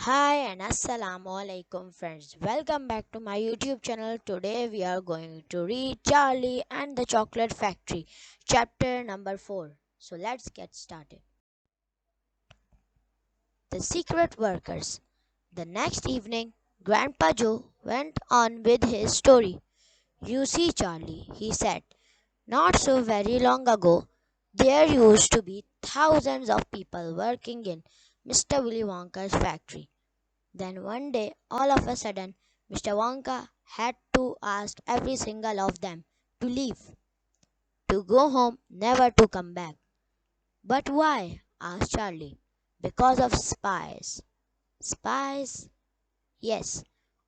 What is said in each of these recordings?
Hi and assalamu alaikum friends. Welcome back to my YouTube channel. Today we are going to read Charlie and the Chocolate Factory, chapter number 4. So let's get started. The Secret Workers. The next evening, Grandpa Joe went on with his story. You see, Charlie, he said, not so very long ago, there used to be thousands of people working in Mr. Willy Wonka's factory. Then one day, all of a sudden, Mr. Wonka had to ask every single of them to leave, to go home, never to come back. But why? Asked Charlie. Because of spies. Spies? Yes.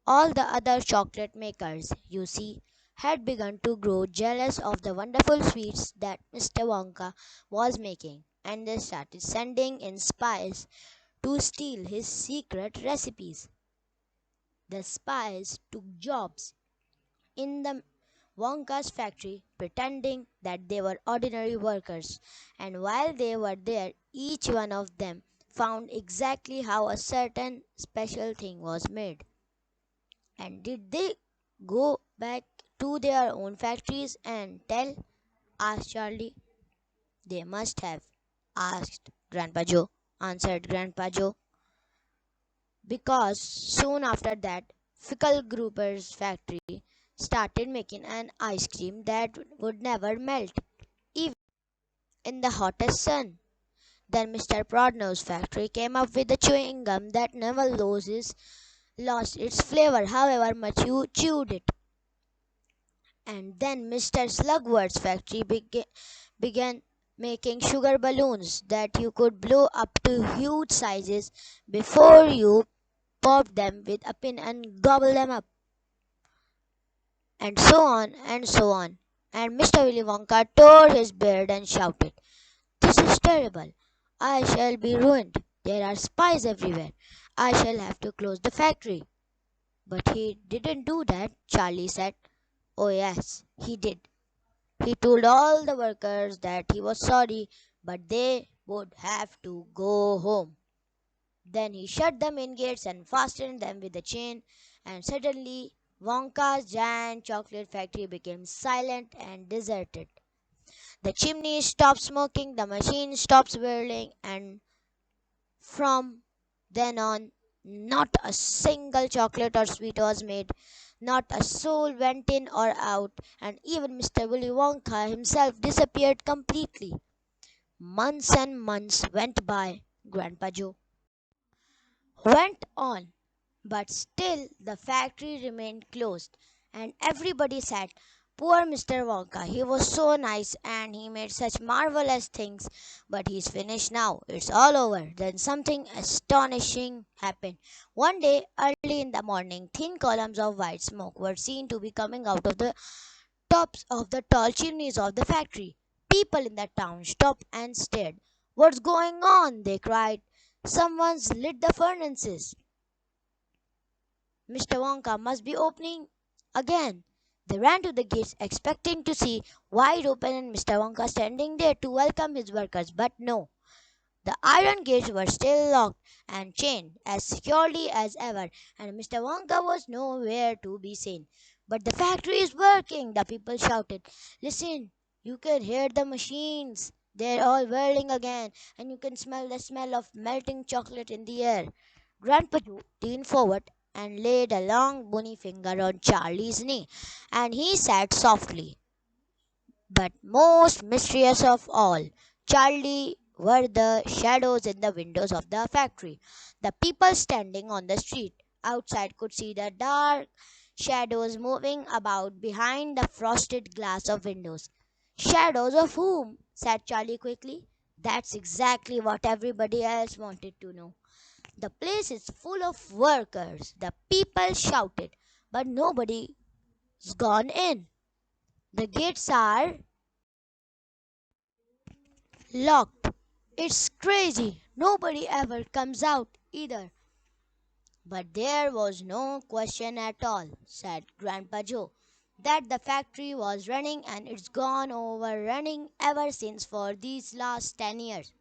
All the other chocolate makers, you see, had begun to grow jealous of the wonderful sweets that Mr. Wonka was making, and they started sending in spies to steal his secret recipes. The spies took jobs in the Wonka's factory pretending that they were ordinary workers, and while they were there, each one of them found exactly how a certain special thing was made. And did they go back to their own factories and tell? Asked Charlie. They must have, asked Grandpa Joe, answered Grandpa Joe, because soon after that, Fickle Grouper's factory started making an ice cream that would never melt, even in the hottest sun. Then Mr. Prodno's factory came up with a chewing gum that never lost its flavor, however much you chewed it. And then Mr. Slugworth's factory began making sugar balloons that you could blow up to huge sizes before you popped them with a pin and gobble them up. And so on and so on. And Mr. Willy Wonka tore his beard and shouted, This is terrible. I shall be ruined. There are spies everywhere. I shall have to close the factory. But he didn't do that, Charlie said. Oh, yes, he did. He told all the workers that he was sorry, but they would have to go home. Then he shut the main gates and fastened them with a chain, and suddenly Wonka's giant chocolate factory became silent and deserted. The chimney stopped smoking, the machine stopped whirling, and from then on, not a single chocolate or sweet was made. Not a soul went in or out, and even Mr. Willy Wonka himself disappeared completely. Months and months went by. Grandpa Joe went on, but still the factory remained closed, and everybody said, Poor Mr. Wonka, he was so nice and he made such marvelous things, but he's finished now. It's all over. Then something astonishing happened. One day, early in the morning, thin columns of white smoke were seen to be coming out of the tops of the tall chimneys of the factory. People in the town stopped and stared. What's going on? They cried. Someone's lit the furnaces. Mr. Wonka must be opening again. They ran to the gates expecting to see wide open and Mr. Wonka standing there to welcome his workers, but no. The iron gates were still locked and chained as securely as ever, and Mr. Wonka was nowhere to be seen. But the factory is working, the people shouted. Listen, you can hear the machines. They're all whirling again, and you can smell the smell of melting chocolate in the air. Grandpa Joe leaned forward and laid a long bony finger on Charlie's knee, and he said softly, but most mysterious of all, Charlie, were the shadows in the windows of the factory. The people standing on the street outside could see the dark shadows moving about behind the frosted glass of windows. Shadows of whom? Said Charlie quickly. That's exactly what everybody else wanted to know. The place is full of workers, the people shouted, but nobody's gone in. The gates are locked. It's crazy. Nobody ever comes out either. But there was no question at all, said Grandpa Joe, that the factory was running and it's gone over running ever since for these last 10 years.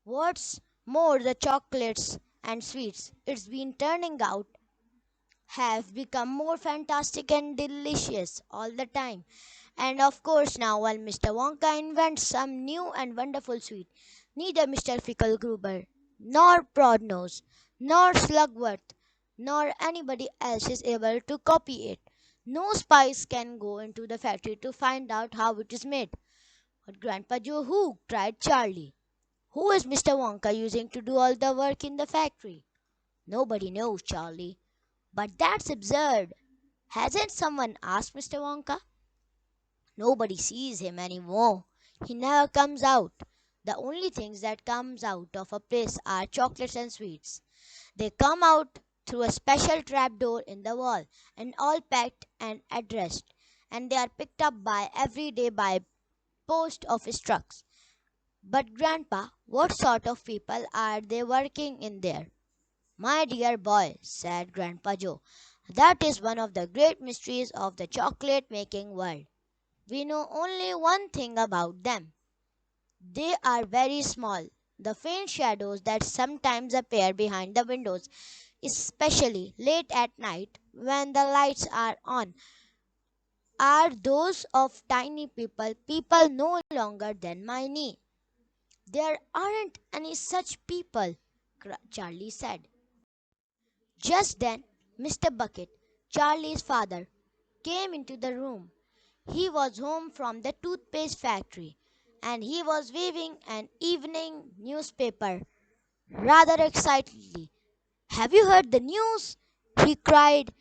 What's more, the chocolates and sweets it's been turning out have become more fantastic and delicious all the time. And of course, now while Mr. Wonka invents some new and wonderful sweet, neither Mr. Fickelgruber, nor Prodnose, nor Slugworth, nor anybody else is able to copy it. No spice can go into the factory to find out how it is made. But Grandpa Joe who? Cried Charlie. Who is Mr. Wonka using to do all the work in the factory? Nobody knows, Charlie. But that's absurd. Hasn't someone asked Mr. Wonka? Nobody sees him anymore. He never comes out. The only things that comes out of a place are chocolates and sweets. They come out through a special trapdoor in the wall, and all packed and addressed, and they are picked up by every day by post office trucks. But Grandpa, what sort of people are they working in there? My dear boy, said Grandpa Joe, that is one of the great mysteries of the chocolate making world. We know only one thing about them. They are very small. The faint shadows that sometimes appear behind the windows, especially late at night when the lights are on, are those of tiny people no longer than my knee. There aren't any such people, Charlie said. Just then, Mr. Bucket, Charlie's father, came into the room. He was home from the toothpaste factory, and he was waving an evening newspaper rather excitedly. Have you heard the news? He cried.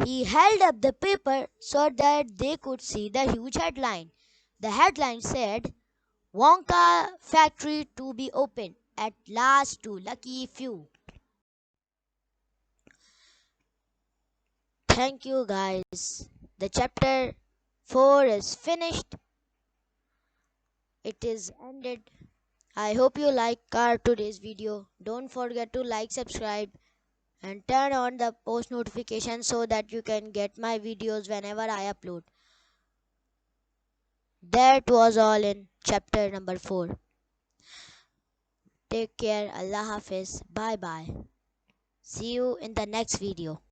He held up the paper so that they could see the huge headline. The headline said, Wonka factory to be opened at last to lucky few. Thank you guys. The chapter 4 is finished. It is ended. I hope you like our today's video. Don't forget to like, subscribe and turn on the post notification so that you can get my videos whenever I upload. That was all in chapter number 4. Take care. Allah Hafiz. Bye bye. See you in the next video.